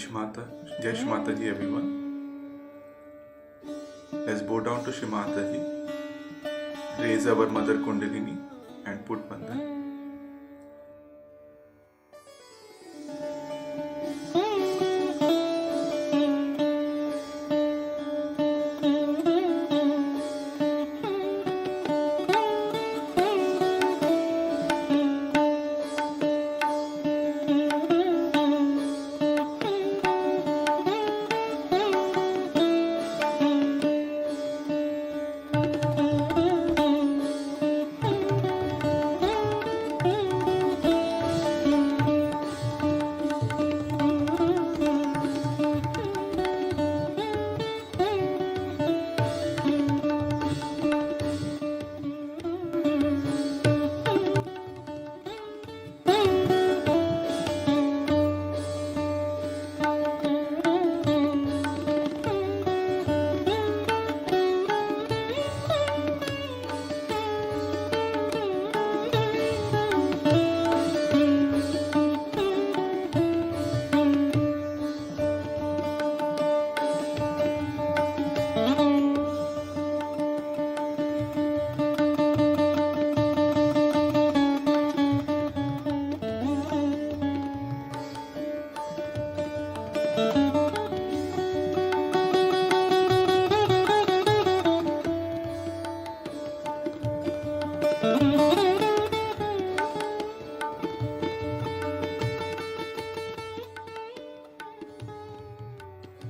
Shmata, Jai Shmata Ji everyone. Let's bow down to Shmata Ji, raise our mother Kundalini and put Bandhan.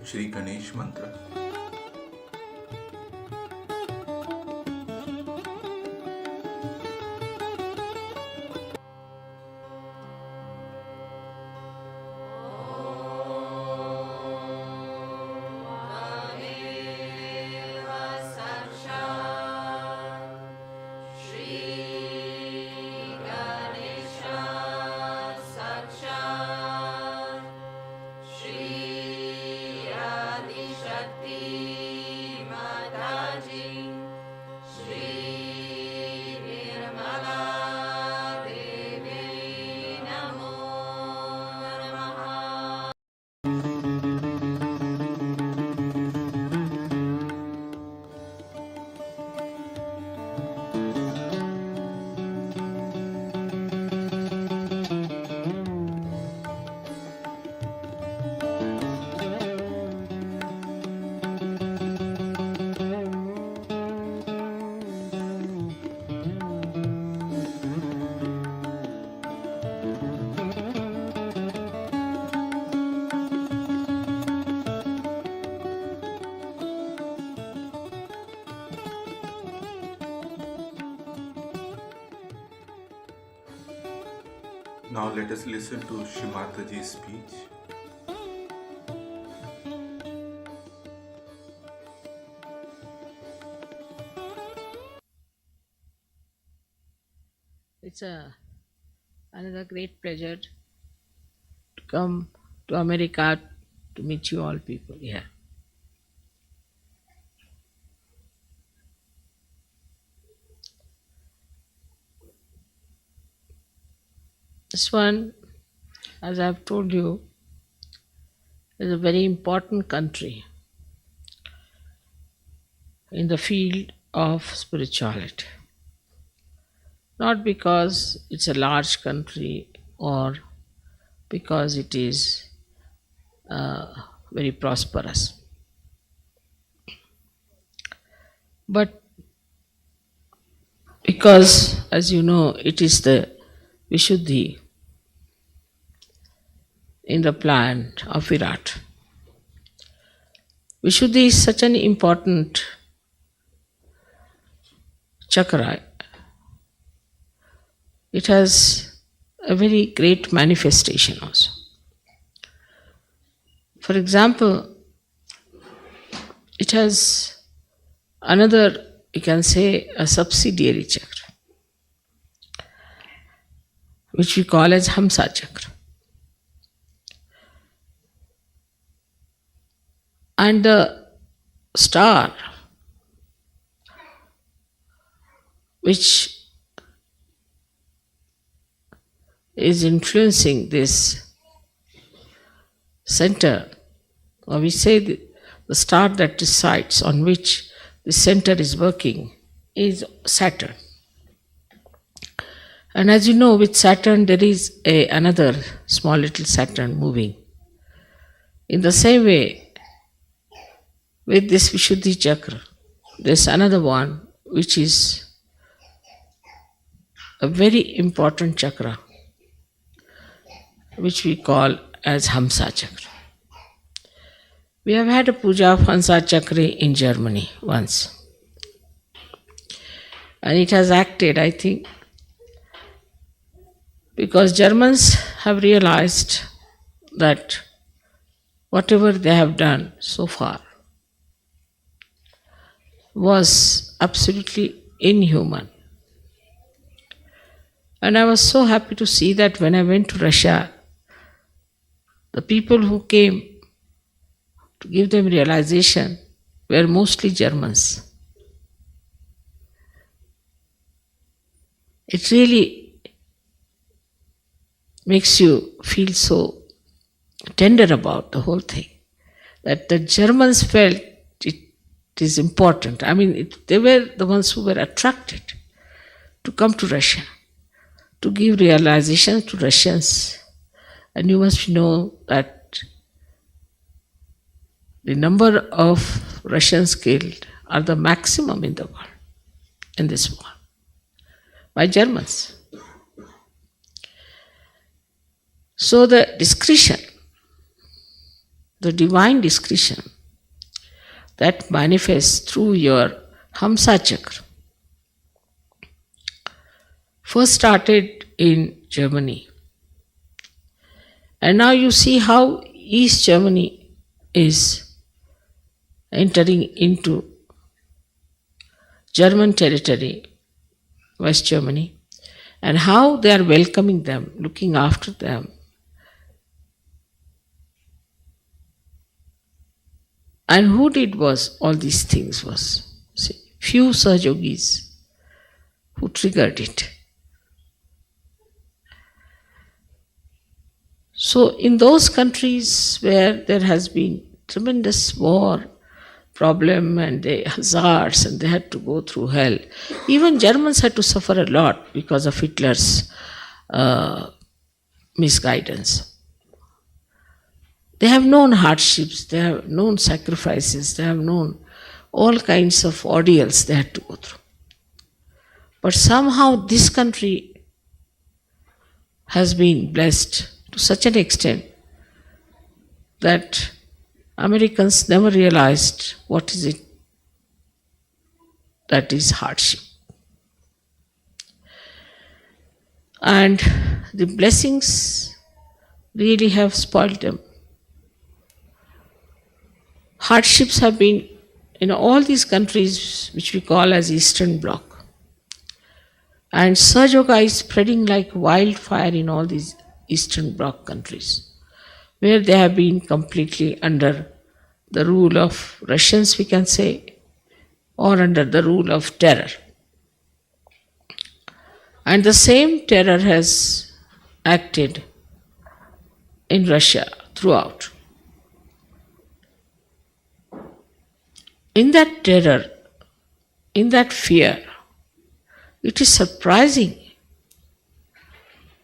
Shri Ganesh Mantra. Now let us listen to Shmata Ji's speech. It's another great pleasure to come to America to meet you all people here. This one, as I've told you, is a very important country in the field of spirituality. Not because it's a large country or because it is very prosperous, but because, as you know, it is the Vishuddhi in the plant of Virat. Vishuddhi is such an important chakra. It has a very great manifestation also. For example, it has another, you can say, a subsidiary chakra, which we call as Hamsa chakra. And the star, which is influencing this center, or we say the star that resides on which the center is working, is Saturn. And as you know, with Saturn there is another small little Saturn moving. In the same way, with this Vishuddhi Chakra, there's another one which is a very important chakra, which we call as Hamsa Chakra. We have had a puja of Hamsa Chakra in Germany once. And it has acted, I think, because Germans have realized that whatever they have done so far was absolutely inhuman. And I was so happy to see that when I went to Russia, the people who came to give them realization were mostly Germans. It really makes you feel so tender about the whole thing, that the Germans felt it is important. I mean, they were the ones who were attracted to come to Russia, to give realization to Russians. And you must know that the number of Russians killed are the maximum in the world, in this war, by Germans. So the discretion, the divine discretion that manifests through your Hamsa Chakra first started in Germany. And now you see how East Germany is entering into German territory, West Germany, and how they are welcoming them, looking after them. And who did was all these things was few Sahajogis who triggered it. So in those countries where there has been tremendous war, problem and the hazards, and they had to go through hell, even Germans had to suffer a lot because of Hitler's misguidance. They have known hardships, they have known sacrifices, they have known all kinds of ordeals they had to go through. But somehow this country has been blessed to such an extent that Americans never realized what is it that is hardship. And the blessings really have spoiled them. Hardships have been in all these countries which we call as Eastern Bloc. And Sahaja Yoga is spreading like wildfire in all these Eastern Bloc countries, where they have been completely under the rule of Russians, we can say, or under the rule of terror. And the same terror has acted in Russia throughout. In that terror, in that fear, it is surprising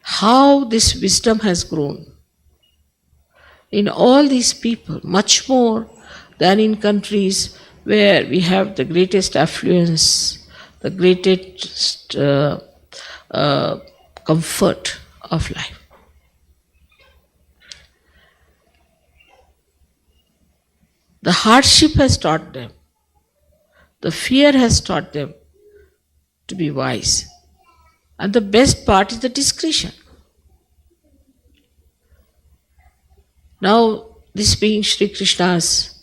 how this wisdom has grown in all these people, much more than in countries where we have the greatest affluence, the greatest comfort of life. The hardship has taught them, the fear has taught them to be wise. And the best part is the discretion. Now, this being Sri Krishna's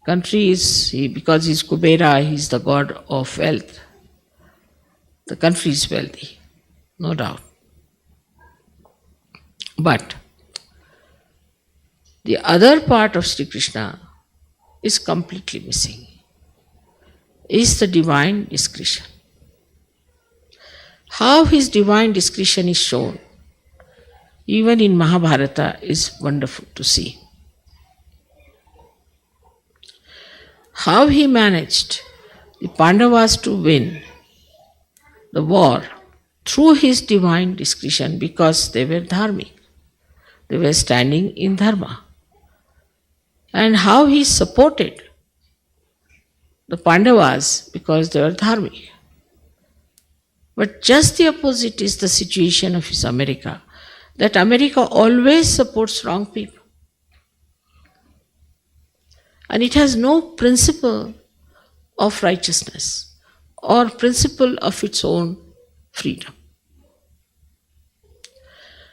country, because he's Kubera, he's the god of wealth. The country is wealthy, no doubt. But the other part of Sri Krishna is completely missing, is the divine discretion. How his divine discretion is shown even in Mahabharata, is wonderful to see. How he managed the Pandavas to win the war through his divine discretion, because they were dharmic. They were standing in dharma. And how he supported the Pandavas because they were dharmic. But just the opposite is the situation of his America, that America always supports wrong people. And it has no principle of righteousness or principle of its own freedom.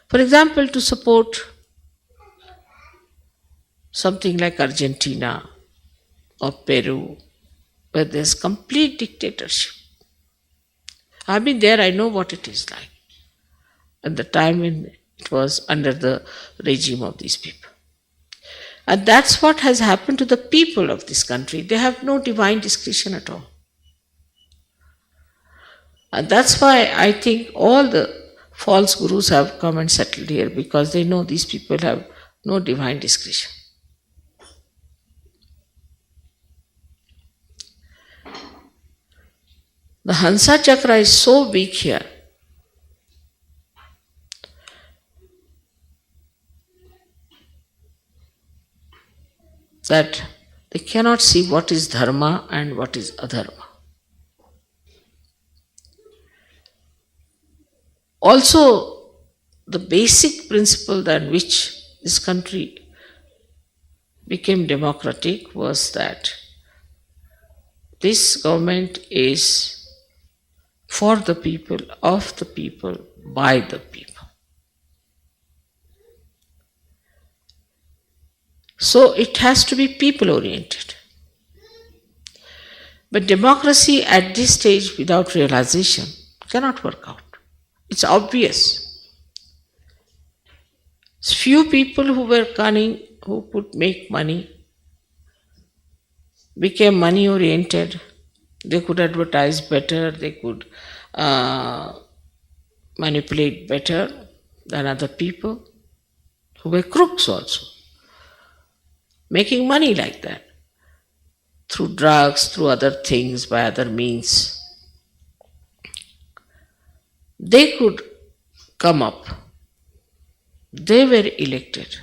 For example, to support something like Argentina or Peru, where there's complete dictatorship. I've been there, I know what it is like at the time when it was under the regime of these people. And that's what has happened to the people of this country. They have no divine discretion at all. And that's why I think all the false gurus have come and settled here, because they know these people have no divine discretion. The Hansa Chakra is so weak here that they cannot see what is dharma and what is adharma. Also, the basic principle on which this country became democratic was that this government is for the people, of the people, by the people. So it has to be people oriented. But democracy at this stage without realization cannot work out. It's obvious. Few people who were cunning, who could make money, became money oriented. They could advertise better, they could manipulate better than other people who were crooks also, making money like that through drugs, through other things, by other means. They could come up. They were elected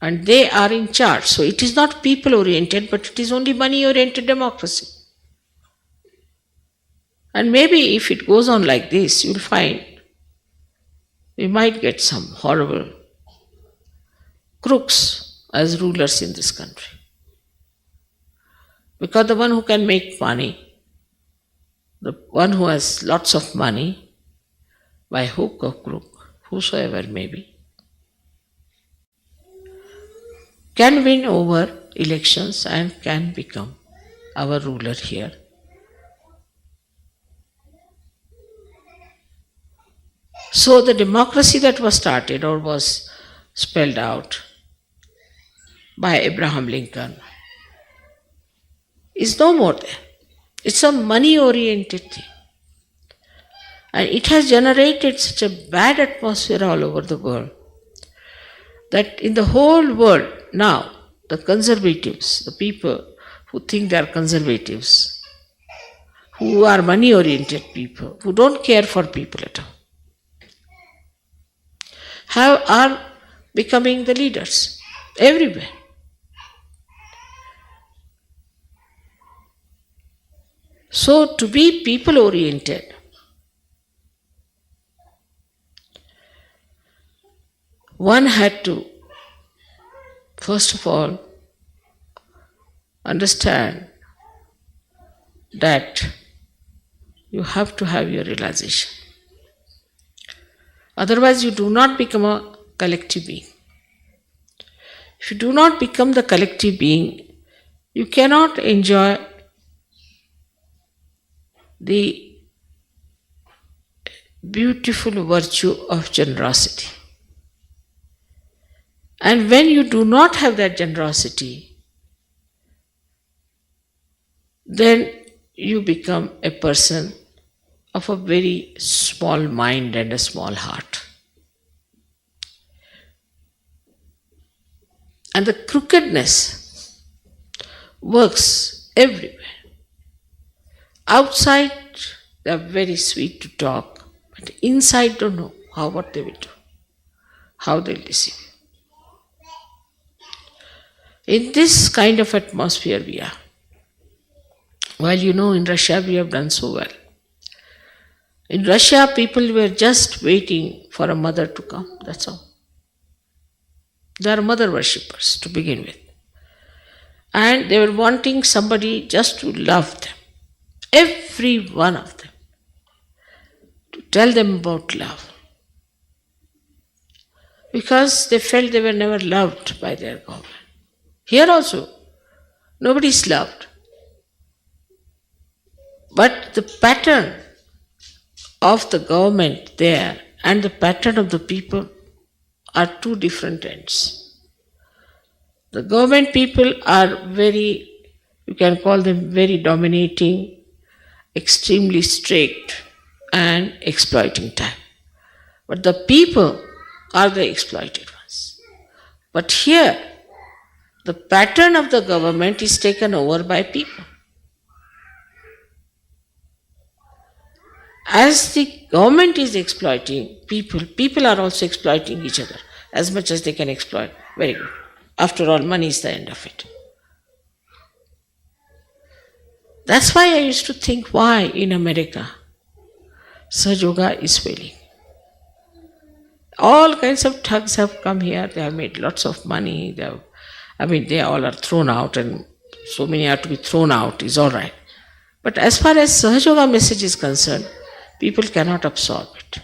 and they are in charge. So it is not people oriented, but it is only money oriented democracy. And maybe if it goes on like this, you'll find we might get some horrible crooks as rulers in this country. Because the one who can make money, the one who has lots of money, by hook or crook, whosoever may be, can win over elections and can become our ruler here. So the democracy that was started or was spelled out by Abraham Lincoln is no more there. It's a money-oriented thing. And it has generated such a bad atmosphere all over the world that in the whole world now, the conservatives, the people who think they are conservatives, who are money-oriented people, who don't care for people at all, are becoming the leaders everywhere. So to be people-oriented, one had to, first of all, understand that you have to have your realization. Otherwise, you do not become a collective being. If you do not become the collective being, you cannot enjoy the beautiful virtue of generosity. And when you do not have that generosity, then you become a person of a very small mind and a small heart. And the crookedness works everywhere. Outside, they are very sweet to talk, but inside don't know what they will do, how they'll deceive you. In this kind of atmosphere we are. Well, in Russia we have done so well. In Russia, people were just waiting for a mother to come, that's all. They are mother worshippers to begin with. And they were wanting somebody just to love them, every one of them, to tell them about love. Because they felt they were never loved by their government. Here also, nobody is loved. But the pattern of the government there and the pattern of the people are two different ends. The government people are very, you can call them very dominating, extremely strict and exploiting time. But the people are the exploited ones. But here, the pattern of the government is taken over by people. As the government is exploiting people, people are also exploiting each other as much as they can exploit. Very good. After all, money is the end of it. That's why I used to think why in America Sahaja Yoga is failing. All kinds of thugs have come here, they have made lots of money, they all are thrown out, and so many are to be thrown out is all right. But as far as Sahaja Yoga message is concerned, people cannot absorb it.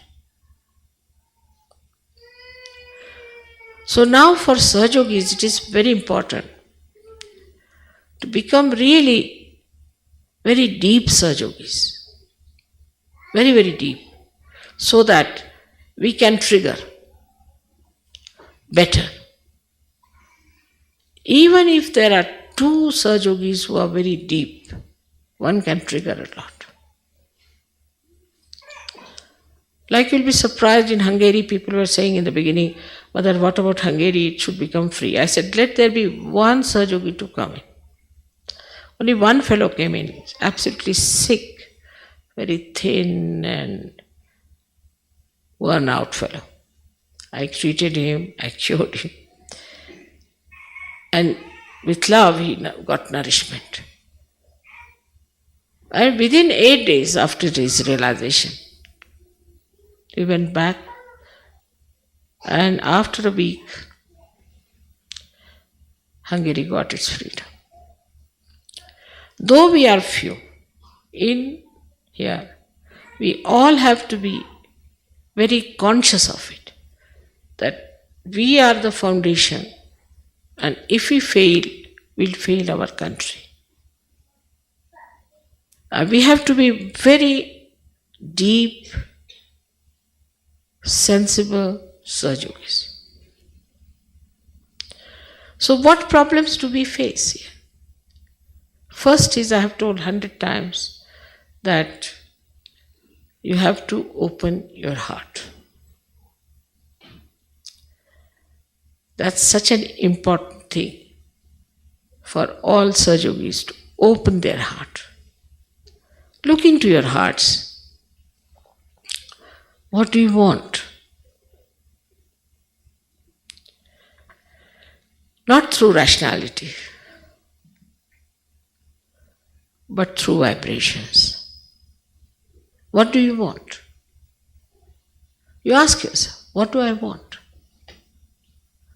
So now for Sahaja Yogis, it is very important to become really very deep Sahaja Yogis. Very, very deep. So that we can trigger better. Even if there are two Sahaja Yogis who are very deep, one can trigger a lot. Like you'll be surprised, in Hungary, people were saying in the beginning, Mother, what about Hungary? It should become free. I said, let there be one Sahaja Yogi to come in. Only one fellow came in, absolutely sick, very thin and worn out fellow. I treated him, I cured him. And with love, he got nourishment. And within 8 days after his realization, we went back, and after a week, Hungary got its freedom. Though we are few in here, we all have to be very conscious of it, that we are the foundation, and if we fail, we'll fail our country. We have to be very deep, sensible Sahaja Yogis. So what problems do we face here? First is, I have told 100 times, that you have to open your heart. That's such an important thing for all Sahaja Yogis, to open their heart. Look into your hearts. What do you want? Not through rationality, but through vibrations. What do you want? You ask yourself, what do I want?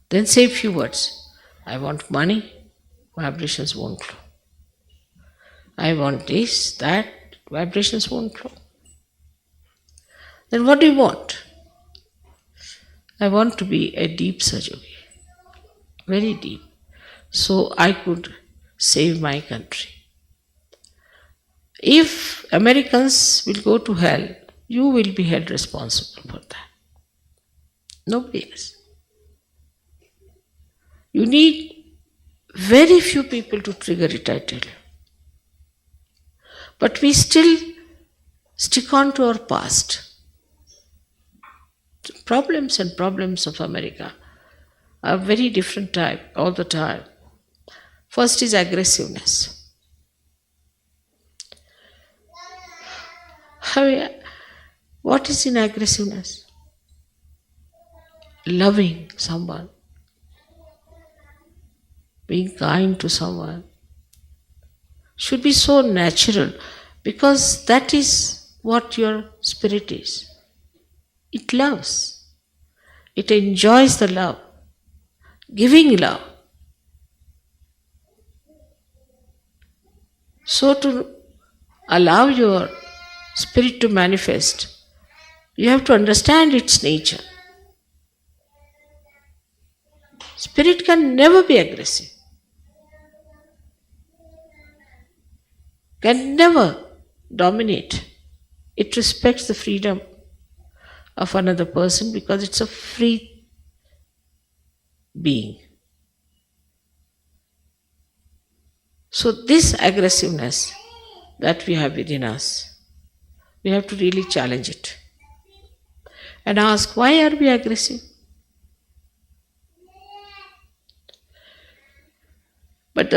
Then say a few words. I want money, vibrations won't flow. I want this, that, vibrations won't flow. Then what do you want? I want to be a deep Sahaja Yogi, very deep, so I could save my country. If Americans will go to hell, you will be held responsible for that. Nobody else. You need very few people to trigger it, I tell you. But we still stick on to our past. The problems and problems of America a very different type all the time. First is aggressiveness. What is in aggressiveness? Loving someone, being kind to someone should be so natural, because that is what your spirit is. It loves. It enjoys the love, giving love. So to allow your spirit to manifest, you have to understand its nature. Spirit can never be aggressive, can never dominate. It respects the freedom of another person because it's a free being. So this aggressiveness that we have within us, we have to really challenge it and ask, why are we aggressive? But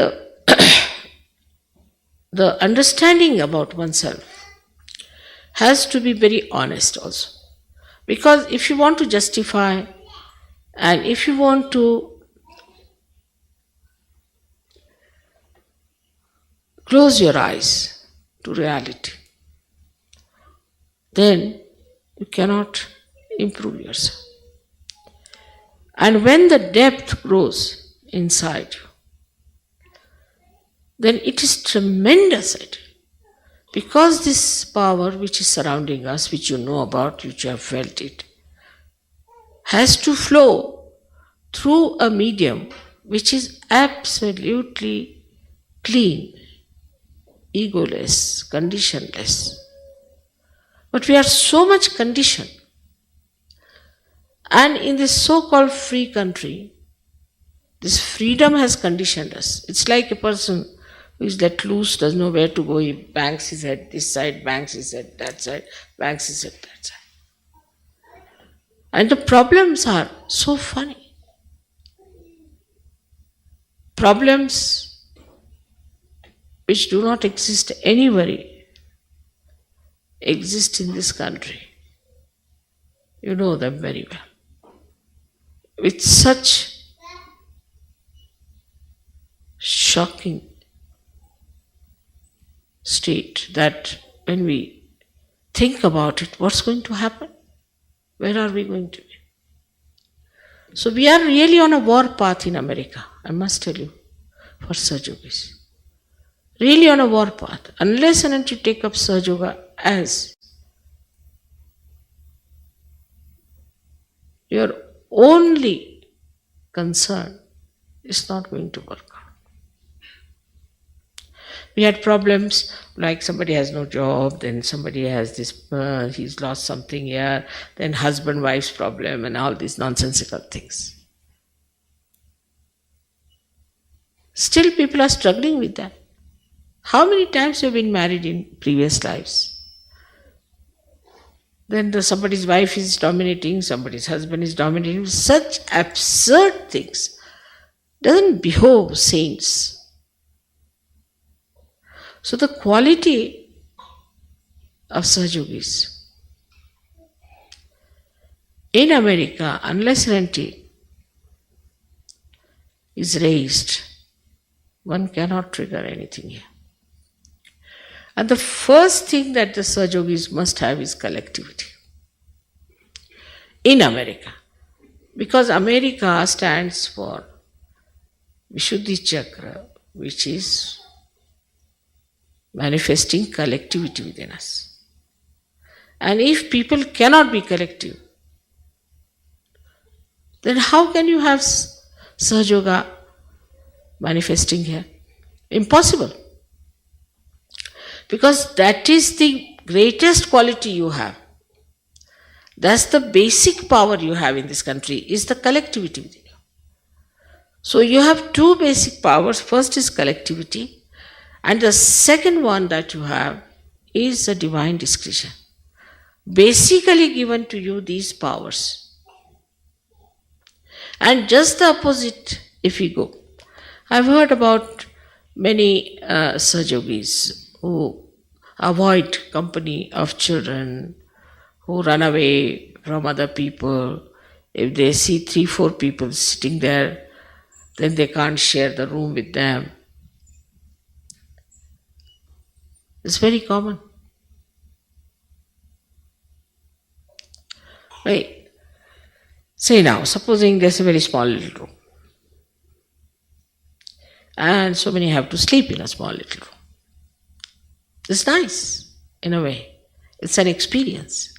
the understanding about oneself has to be very honest also. Because if you want to justify and if you want to close your eyes to reality, then you cannot improve yourself. And when the depth grows inside you, then it is tremendous. Because this power which is surrounding us, which you know about, which you have felt it, has to flow through a medium which is absolutely clean, egoless, conditionless. But we are so much conditioned. And in this so-called free country, this freedom has conditioned us. It's like a person who is let loose, doesn't know where to go. He bangs his head this side, bangs his head that side, bangs his head that side. And the problems are so funny. Problems which do not exist anywhere exist in this country. You know them very well. With such shocking state that when we think about it, what's going to happen? Where are we going to be? So we are really on a war path in America, I must tell you, for Sahaja Yogis. Really on a war path. Unless and until you take up Sahaja Yoga as your only concern, it's not going to work out. We had problems like somebody has no job, then somebody has this, he's lost something here, then husband-wife's problem and all these nonsensical things. Still people are struggling with that. How many times you've been married in previous lives? Then somebody's wife is dominating, somebody's husband is dominating. Such absurd things. Doesn't behove saints. So the quality of Sahaja Yogis in America, unless and until is raised, one cannot trigger anything here. And the first thing that the Sahaja Yogis must have is collectivity in America. Because America stands for Vishuddhi Chakra, which is manifesting collectivity within us. And if people cannot be collective, then how can you have Sahaja Yoga manifesting here? Impossible. Because that is the greatest quality you have. That's the basic power you have in this country, is the collectivity within you. So you have two basic powers. First is collectivity, and the second one that you have is the divine discretion. Basically given to you these powers. And just the opposite if we go. I've heard about many Sahajogis who avoid company of children, who run away from other people. If they see 3, 4 people sitting there, then they can't share the room with them. It's very common. Right? Say now, supposing there's a very small little room, and so many have to sleep in a small little room. It's nice in a way. It's an experience.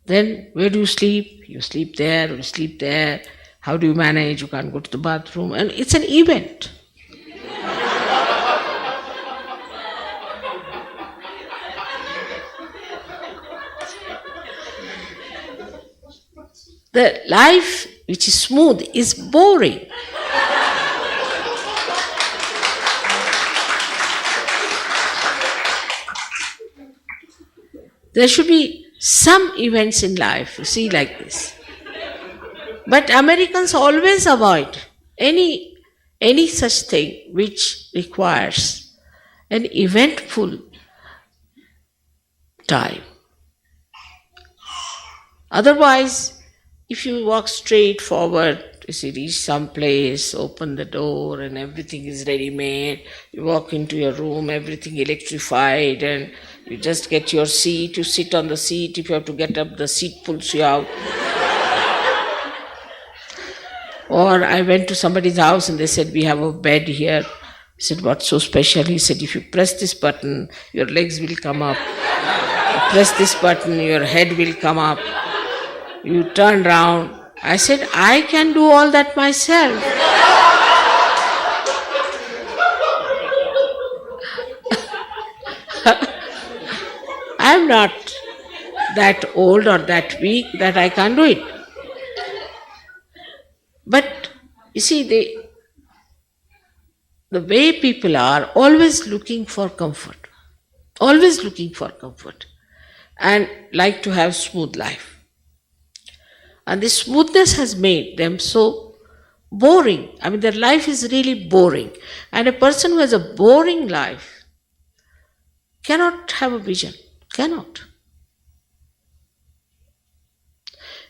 Then where do you sleep? You sleep there, you sleep there. How do you manage? You can't go to the bathroom. And it's an event. The life which is smooth is boring. There should be some events in life, you see, like this. But Americans always avoid any such thing which requires an eventful time. Otherwise, if you walk straight forward, you see, reach some place, open the door, and everything is ready made. You walk into your room, everything electrified, and you just get your seat. You sit on the seat. If you have to get up, the seat pulls you out. Or I went to somebody's house and they said, we have a bed here. I said, what's so special? He said, if you press this button, your legs will come up. You press this button, your head will come up. You turn round. I said, I can do all that myself. I'm not that old or that weak that I can't do it. But you see, the way people are always looking for comfort, and like to have smooth life. And this smoothness has made them so boring. I mean, their life is really boring. And a person who has a boring life cannot have a vision, cannot.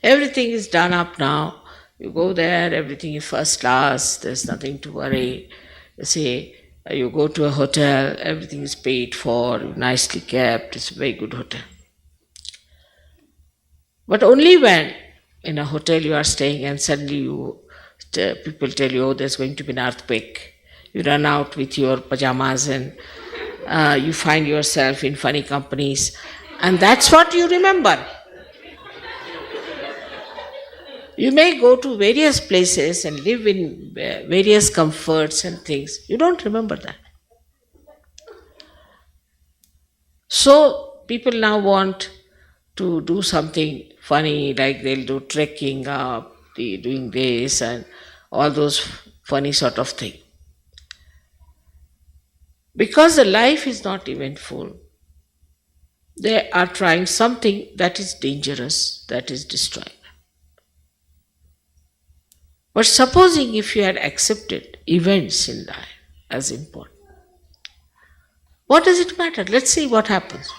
Everything is done up now. You go there, everything is first class, there's nothing to worry. You see, you go to a hotel, everything is paid for, nicely kept, it's a very good hotel. But only when in a hotel you are staying and suddenly people tell you, oh, there's going to be an earthquake. You run out with your pajamas and you find yourself in funny companies. And that's what you remember. You may go to various places and live in various comforts and things. You don't remember that. So people now want to do something funny, like they'll do trekking up, doing this and all those funny sort of thing. Because the life is not eventful, they are trying something that is dangerous, that is destroying. But supposing if you had accepted events in life as important, what does it matter? Let's see what happens.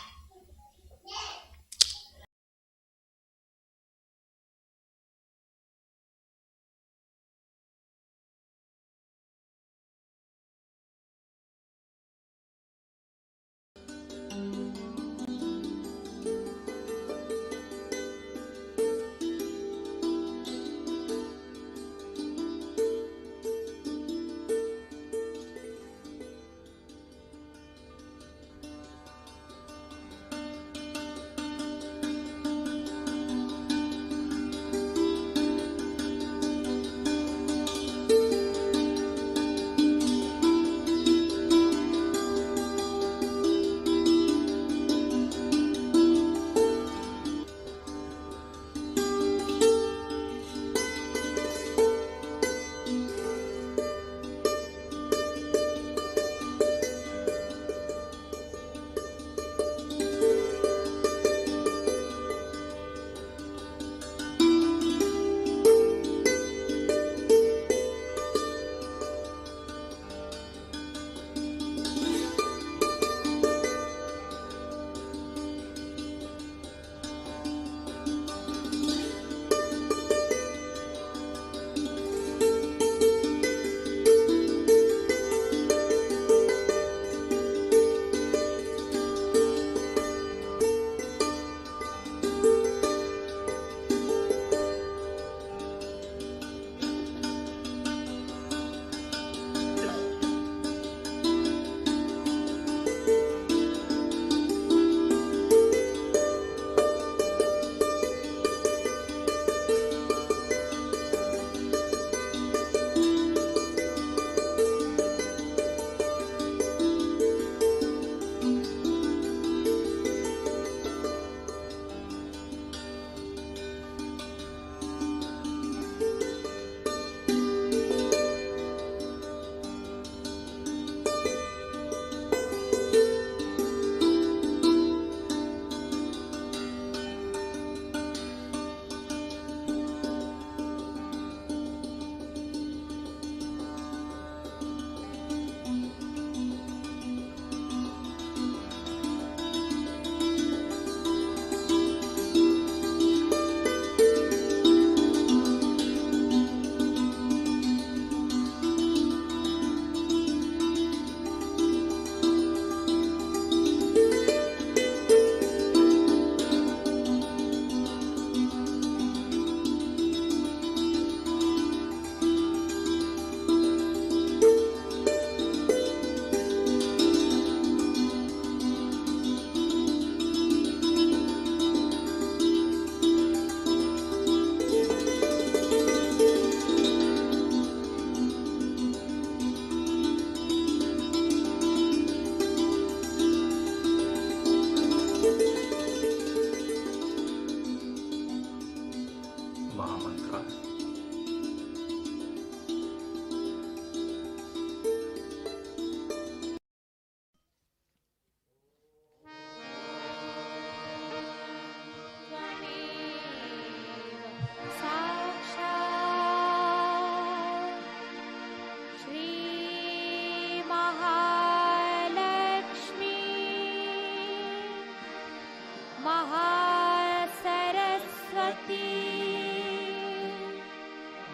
Mahasaraswati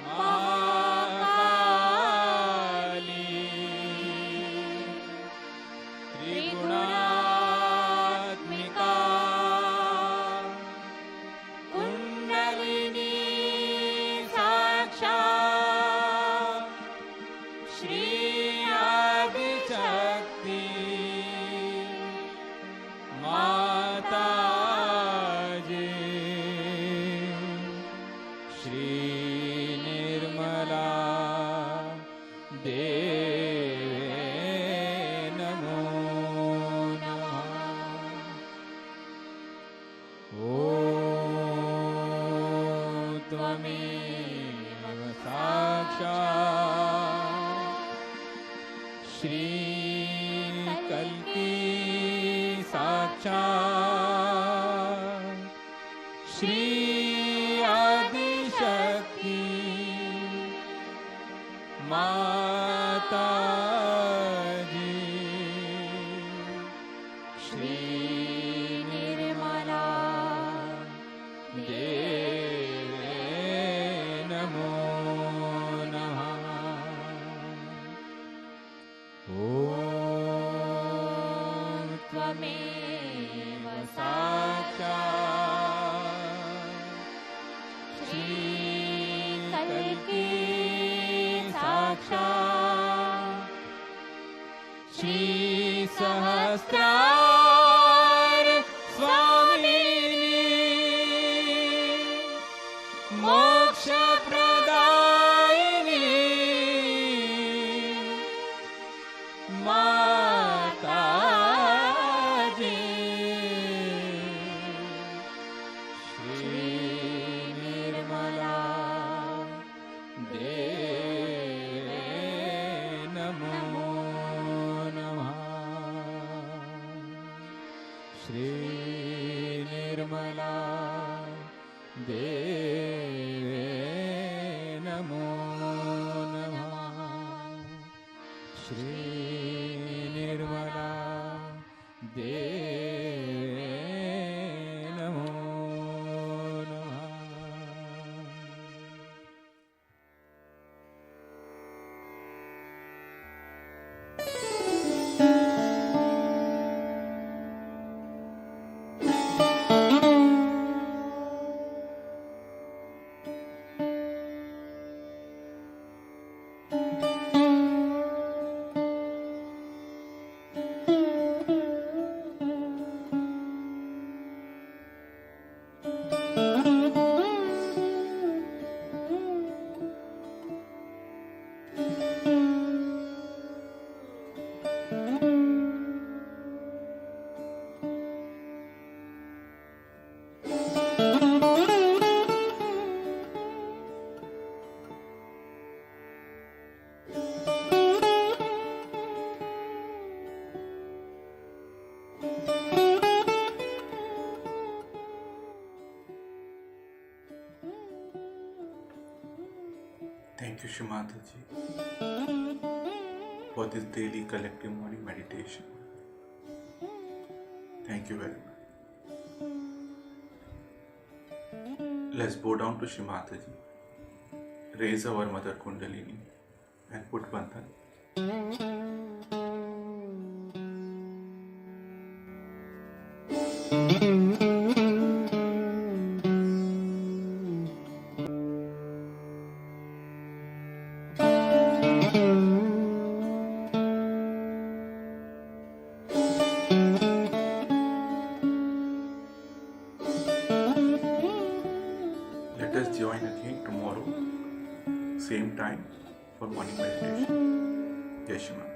Mahakali त्रिगुणात्मिका kundalini साक्षात् श्री आदिशक्ती माताजी श्री निर्मला देवे नमो नमः। ॐ त्वमेव साक्षात् श्री कल्की साक्षात् श्री आदिशक्ती माताजी श्री निर्मला देवे नमो नमः। ॐ त्वमेव साक्षात् श्री कल्की साक्षात् श्री सहस्रार स्वामिनी मोक्षप्रदायिनी माताजी श्री निर्मला देवे नमो नमः। श्री निर्मला देवे नमो नमः। श्री निर्मला देवे नमो नमः। Thank you, Shri Mataji, for this daily collective morning meditation. Thank you very much. Let's bow down to Shri Mataji, raise our Mother Kundalini, and put Bandhan. Let us join again tomorrow, same time, for morning meditation. Jai Shri Mata.